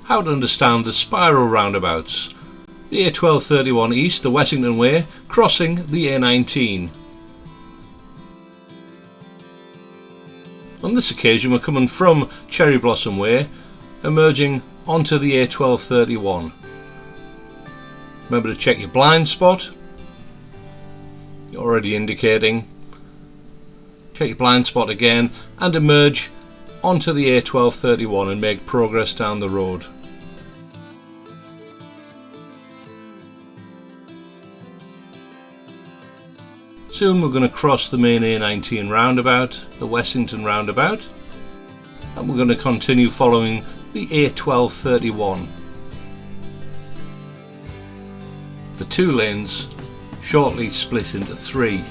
how to understand the spiral roundabouts. The A1231 East, the Wessington Way, crossing the A19. On this occasion we're coming from Cherry Blossom Way, emerging onto the A1231. Remember to check your blind spot, already indicating. Check your blind spot again and emerge onto the A1231 and make progress down the road. Soon we're going to cross the main A19 roundabout, the Wessington roundabout, and we're going to continue following the A1231. The two lanes shortly split into three.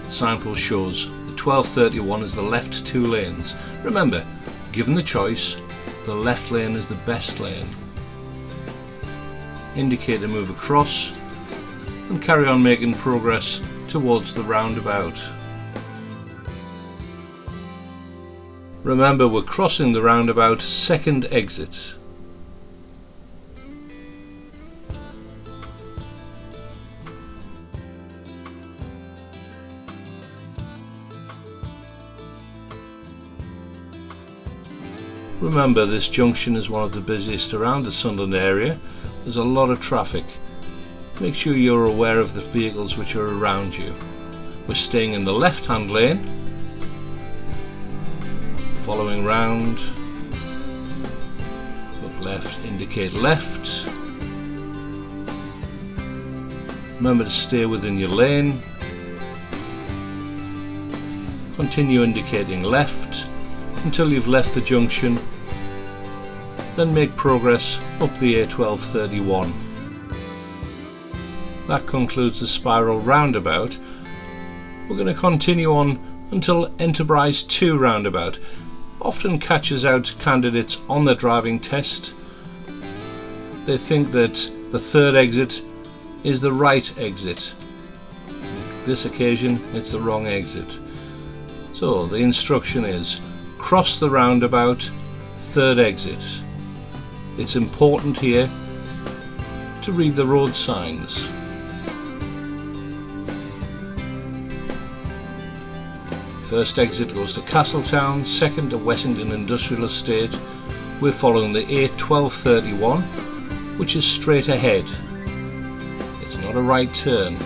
The signpost shows the 1231 is the left two lanes. Remember, given the choice, the left lane is the best lane. Indicate to move across and carry on making progress towards the roundabout. Remember, we're crossing the roundabout second exit. Remember, this junction is one of the busiest around the Sunderland area. There's a lot of traffic. Make sure you're aware of the vehicles which are around you. We're staying in the left-hand lane, following round, look left, indicate left. Remember to stay within your lane. Continue indicating left until you've left the junction, then make progress up the A1231. That concludes the spiral roundabout. We're going to continue on until Enterprise 2 roundabout. Often catches out candidates on the driving test. They think that the third exit is the right exit. This occasion it's the wrong exit. So the instruction is cross the roundabout, third exit. It's important here to read the road signs. First exit goes to Castletown, second to Wessington Industrial Estate. We're following the A1231, which is straight ahead. It's not a right turn.